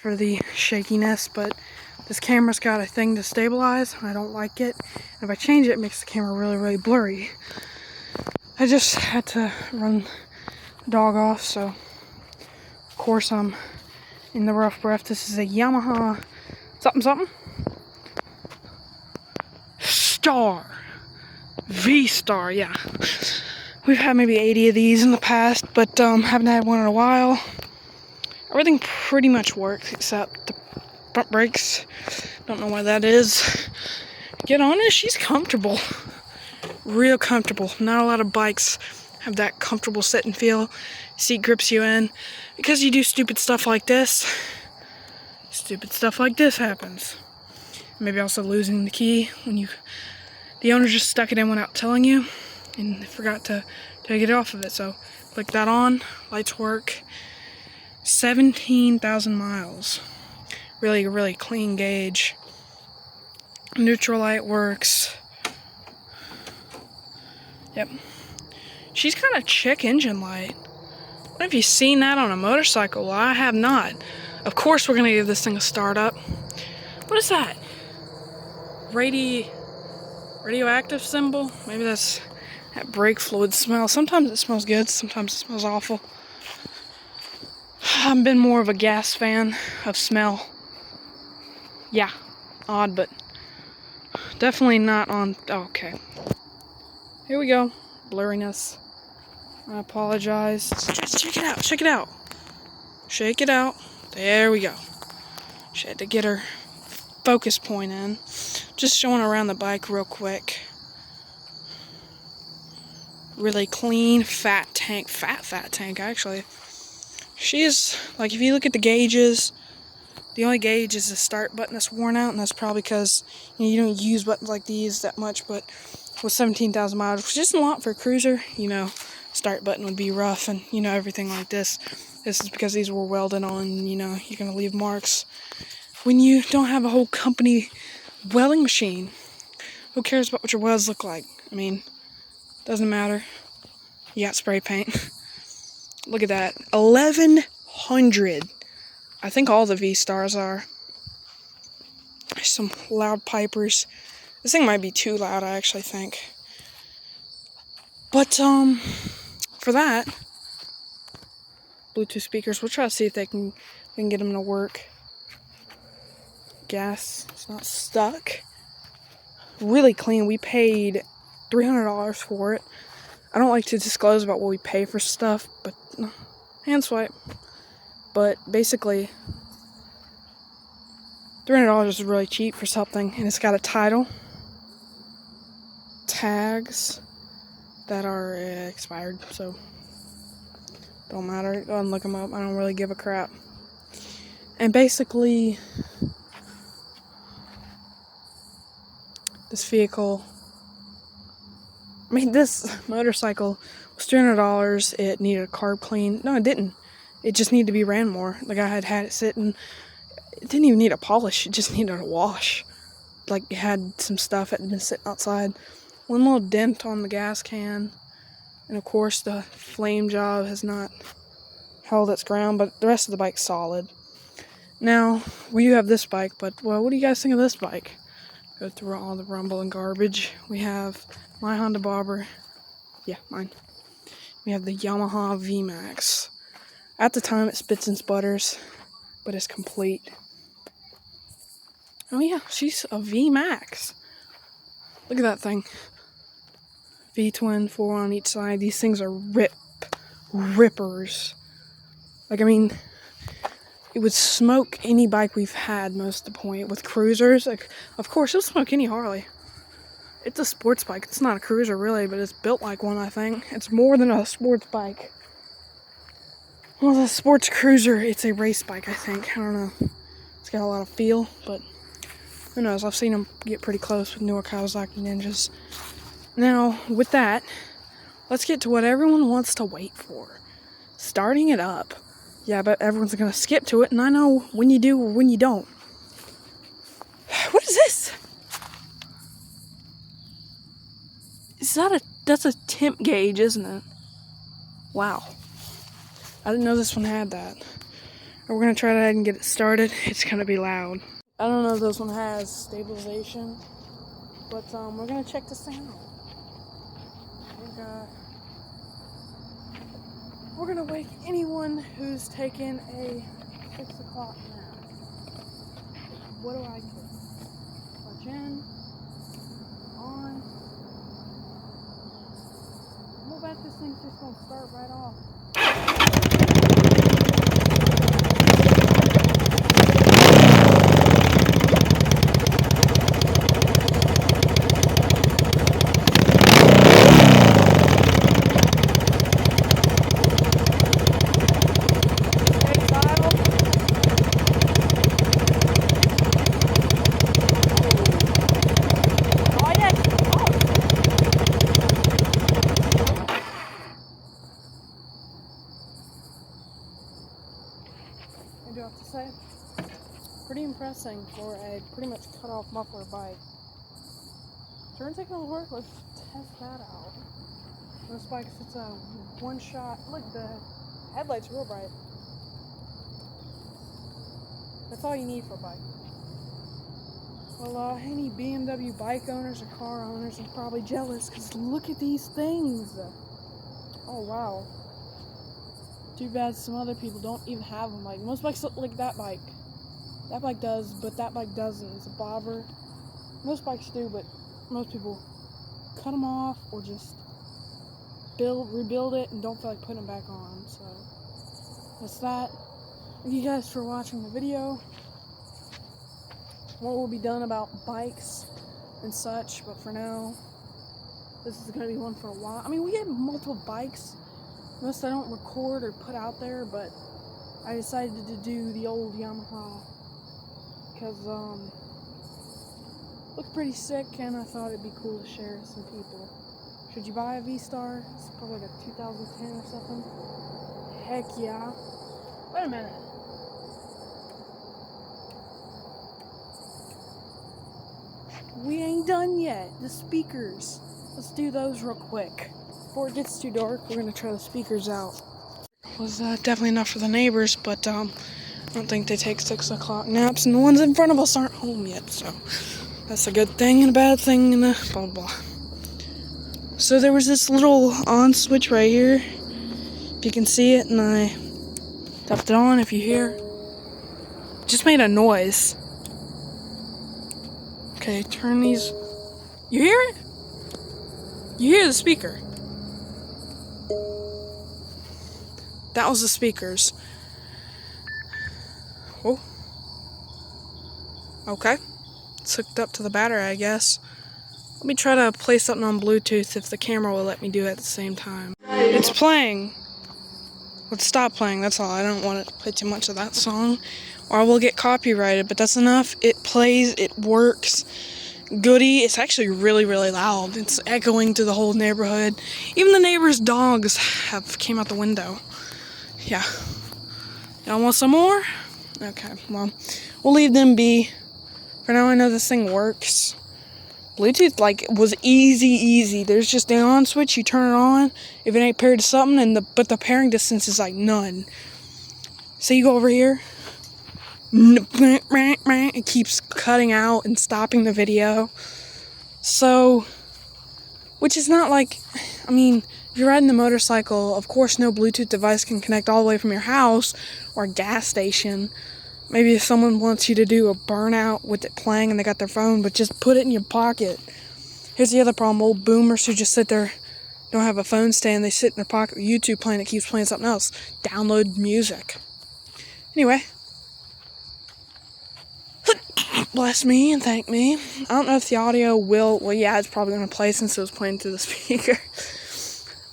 for the shakiness, but this camera's got a thing to stabilize, and I don't like it. And if I change it, it makes the camera really, really blurry. I just had to run the dog off, so of course I'm in the rough breath. This is a Yamaha something Star V-star, yeah. We've had maybe 80 of these in the past, but haven't had one in a while. Everything pretty much works except the front brakes. Don't know why that is. Get on it, she's comfortable. Real comfortable. Not a lot of bikes have that comfortable sit and feel. Seat grips you in. Because you do stupid stuff like this, stupid stuff like this happens. Maybe also losing the key when the owner just stuck it in without telling you and forgot to take it off of it. So click that on, lights work. 17,000 miles. Really, really clean gauge. Neutral light works. Yep. She's got a check engine light. What have you seen that on a motorcycle? Well, I have not. Of course we're gonna give this thing a start up. What is that? Radioactive symbol? Maybe that's that brake fluid smell. Sometimes it smells good, sometimes it smells awful. I've been more of a gas fan of smell. Yeah, odd, but definitely not on. Oh, okay. Here we go. Blurriness. I apologize. Just check it out. Check it out. Shake it out. There we go. She had to get her focus point in. Just showing around the bike real quick. Really clean, fat tank. Fat tank, actually. She's, like, if you look at the gauges, the only gauge is the start button that's worn out, and that's probably because you don't use buttons like these that much, but with 17,000 miles, which isn't a lot for a cruiser, start button would be rough, and, everything like this. This is because these were welded on, you're going to leave marks. When you don't have a whole company welding machine, who cares about what your welds look like? I mean, doesn't matter. You got spray paint. Look at that. 1,100. I think all the V-stars are. There's some loud pipers. This thing might be too loud, I actually think. But, for that, Bluetooth speakers, we'll try to see if we can get them to work. Gas, it's not stuck. Really clean. We paid $300 for it. I don't like to disclose about what we pay for stuff, but hand swipe. But basically, $300 is really cheap for something, and it's got a title, tags that are expired, so don't matter. Go ahead and look them up. I don't really give a crap. And basically, this vehicle, this motorcycle was $300. It needed a carb clean. No, it didn't. It just needed to be ran more. The guy had it sitting. It didn't even need a polish. It just needed a wash. Like, it had some stuff that had been sitting outside. One little dent on the gas can. And of course, the flame job has not held its ground, but the rest of the bike's solid. Now, we do have this bike, but, well, what do you guys think of this bike? Go through all the rumble and garbage. We have my Honda Bobber. Yeah, mine. We have the Yamaha V-Max. At the time, it spits and sputters, but it's complete. Oh yeah, she's a V-Max. Look at that thing. V-twin, 4 on each side. These things are rippers. Like, it would smoke any bike we've had most of the point. With cruisers, like, of course, it'll smoke any Harley. It's a sports bike. It's not a cruiser, really, but it's built like one, I think. It's more than a sports bike. Well, the sports cruiser, it's a race bike, I think. I don't know. It's got a lot of feel, but who knows? I've seen them get pretty close with newer Kawasaki Ninjas. Now, with that, let's get to what everyone wants to wait for. Starting it up. Yeah, but everyone's going to skip to it, and I know when you do or when you don't. What is this? That's a temp gauge, isn't it? Wow. I didn't know this one had that. We're gonna try to head and get it started. It's gonna be loud. I don't know if this one has stabilization, but we're gonna check the sound. We're gonna wake anyone who's taken a 6 o'clock nap. What do I click? Touch in, on. I'm gonna bet this thing's just gonna start right off. I do have to say, pretty impressive for a pretty much cut off muffler bike. Turn signal will work. Let's test that out. Most bikes, it's a one shot. Look, the headlight's real bright. That's all you need for a bike. Well, any BMW bike owners or car owners are probably jealous because look at these things. Oh wow. Too bad some other people don't even have them. Like most bikes look like that bike. That bike does, but that bike doesn't. It's a bobber. Most bikes do, but most people cut them off or just rebuild it and don't feel like putting them back on. So that's that. Thank you guys for watching the video. What will be done about bikes and such, but for now, this is going to be one for a while. I mean, we have multiple bikes. Most I don't record or put out there, but I decided to do the old Yamaha because looked pretty sick and I thought it'd be cool to share with some people. Should you buy a V-star? It's probably like a 2010 or something. Heck yeah. Wait a minute. We ain't done yet. The speakers. Let's do those real quick. Before it gets too dark, we're going to try the speakers out. Was definitely enough for the neighbors, but I don't think they take 6 o'clock naps, and the ones in front of us aren't home yet, so that's a good thing and a bad thing and a blah blah blah. So there was this little on switch right here, if you can see it, and I tapped it on. If you hear, it just made a noise. Okay, turn these. You hear it? You hear the speaker. That was the speakers. Oh. Okay. It's hooked up to the battery, I guess. Let me try to play something on Bluetooth if the camera will let me do it at the same time. It's playing. Let's stop playing, that's all. I don't want to play too much of that song, or I will get copyrighted, but that's enough. It plays, it works. Goody. It's actually really, really loud. It's echoing to the whole neighborhood. Even the neighbors' dogs have came out the window. Yeah. Y'all want some more? Okay, well, we'll leave them be. For now, I know this thing works. Bluetooth, like, was easy. There's just the on switch, you turn it on, if it ain't paired to something, but the pairing distance is like none. So you go over here, it keeps cutting out and stopping the video. So, which is not like, I mean, if you're riding the motorcycle, of course no Bluetooth device can connect all the way from your house or a gas station. Maybe if someone wants you to do a burnout with it playing and they got their phone, but just put it in your pocket. Here's the other problem, old boomers who just sit there, don't have a phone stand, they sit in their pocket with YouTube playing, it keeps playing something else. Download music. Anyway. Bless me and thank me. I don't know if the audio will, well yeah, it's probably going to play since it was playing through the speaker.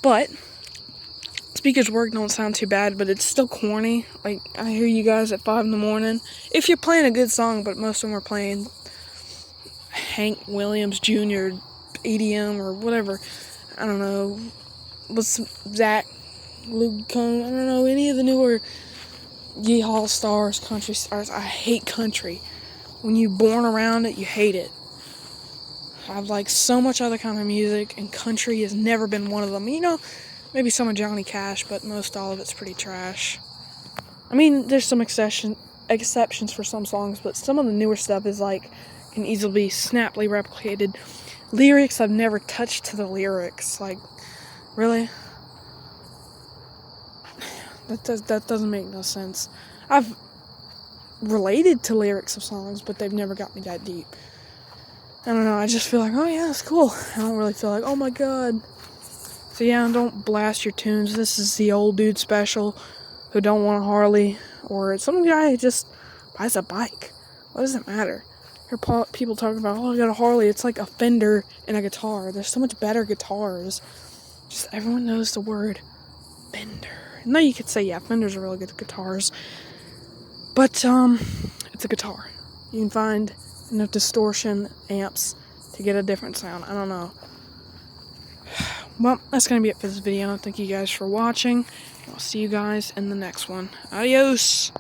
But, speakers work, don't sound too bad, but it's still corny. Like, I hear you guys at 5 in the morning. If you're playing a good song, but most of them are playing Hank Williams Jr., EDM, or whatever. I don't know. What's Zach, Luke Cohn, I don't know, any of the newer Yeehaw stars, country stars. I hate country. When you're born around it, you hate it. I've liked so much other kind of music, and country has never been one of them. You know, maybe some of Johnny Cash, but most all of it's pretty trash. I mean, there's some exceptions for some songs, but some of the newer stuff is like can easily be snaply replicated. Lyrics, I've never touched to the lyrics. Like, really? That doesn't make no sense. I've related to lyrics of songs, but they've never got me that deep. I don't know, I just feel like, oh yeah, that's cool. I don't really feel like, oh my god. So yeah, don't blast your tunes. This is the old dude special who don't want a Harley, or some guy who just buys a bike. What does it matter? Hear people talking about, oh, I got a Harley. It's like a Fender and a guitar. There's so much better guitars. Just everyone knows the word Fender. No, you could say, yeah, Fenders are really good guitars. But, it's a guitar. You can find enough distortion amps to get a different sound. I don't know. Well, that's going to be it for this video. Thank you guys for watching. I'll see you guys in the next one. Adios!